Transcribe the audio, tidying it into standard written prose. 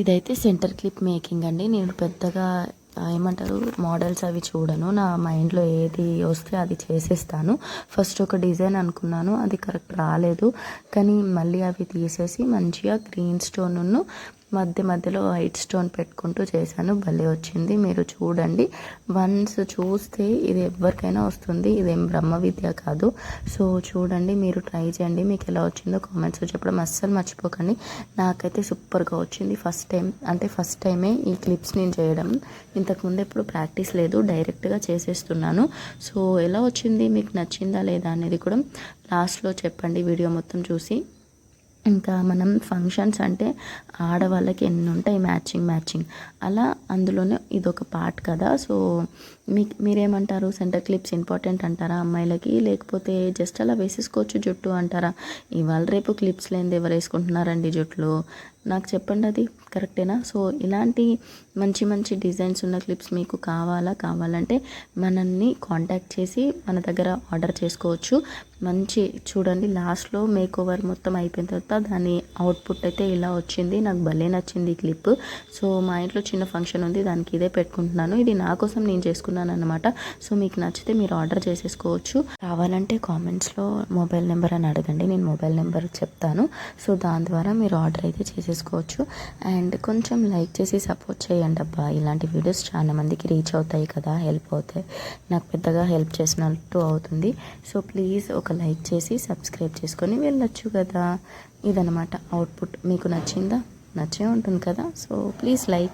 ఇదైతే centre clip making అండి. నేను పెద్దగా ఏమంటారు మోడల్స్ అవి చూడను. నా మైండ్లో ఏది వస్తే అది చేసేస్తాను. ఫస్ట్ ఒక డిజైన్ అనుకున్నాను, అది కరెక్ట్ రాలేదు. కానీ మళ్ళీ అవి తీసేసి మంచిగా గ్రీన్ స్టోన్ను మధ్యలో వైట్ స్టోన్ పెట్టుకుంటూ చేశాను. భలే వచ్చింది. మీరు చూడండి, వన్స్ చూస్తే ఇది ఎవరికైనా వస్తుంది. ఇదేం బ్రహ్మ విద్య కాదు. సో చూడండి, మీరు ట్రై చేయండి. మీకు ఎలా వచ్చిందో కామెంట్స్లో చెప్పడం అస్సలు మర్చిపోకండి. నాకైతే సూపర్గా వచ్చింది. ఫస్ట్ టైమే ఈ క్లిప్స్ నేను చేయడం. ఇంతకుముందు ఎప్పుడు ప్రాక్టీస్ లేదు, డైరెక్ట్గా చేసేస్తున్నాను. సో ఎలా వచ్చింది, మీకు నచ్చిందా లేదా అనేది కూడా లాస్ట్లో చెప్పండి వీడియో మొత్తం చూసి. ఇంకా మనం ఫంక్షన్స్ అంటే ఆడవాళ్ళకి ఎన్ని ఉంటాయి మ్యాచింగ్ అలా, అందులోనే ఇదొక పార్ట్ కదా. సో మీరేమంటారు, సెంటర్ క్లిప్స్ ఇంపార్టెంట్ అంటారా అమ్మాయిలకి, లేకపోతే జస్ట్ అలా వేసేసుకోవచ్చు జుట్టు అంటారా? ఇవాళ రేపు క్లిప్స్ లేనిది ఎవరు వేసుకుంటున్నారండి జుట్టులో? నాకు చెప్పండి, అది కరెక్టేనా? సో ఇలాంటి మంచి డిజైన్స్ ఉన్న క్లిప్స్ మీకు కావాలంటే మనల్ని కాంటాక్ట్ చేసి మన దగ్గర ఆర్డర్ చేసుకోవచ్చు. చూడండి, లాస్ట్లో మేక్ ఓవర్ మొత్తం అయిపోయిన తర్వాత దాని అవుట్పుట్ అయితే ఇలా వచ్చింది. నాకు భలే నచ్చింది ఈ క్లిప్. సో మా ఇంట్లో చిన్న ఫంక్షన్ ఉంది, దానికి ఇదే పెట్టుకుంటున్నాను. ఇది నా కోసం నేను చేసుకున్నాను అనమాట. సో మీకు నచ్చితే మీరు ఆర్డర్ చేసేసుకోవచ్చు. కావాలంటే కామెంట్స్లో మొబైల్ నెంబర్ అని అడగండి, నేను మొబైల్ నెంబర్ చెప్తాను. సో దాని ద్వారా మీరు ఆర్డర్ అయితే చేసేసుకోవచ్చు. అండ్ కొంచెం లైక్ చేసి సపోర్ట్ చేయండి అబ్బా. ఇలాంటి వీడియోస్ చాలా మందికి రీచ్ అవుతాయి కదా, హెల్ప్ అవుతాయి. నాకు పెద్దగా హెల్ప్ చేసినట్టు అవుతుంది. సో ప్లీజ్ ఒక లైక్ చేసి సబ్స్క్రైబ్ చేసుకొని వెళ్ళొచ్చు కదా. ఇదనమాట అవుట్పుట్. మీకు నచ్చిందా? నచ్చే ఉంటుంది కదా. So please like.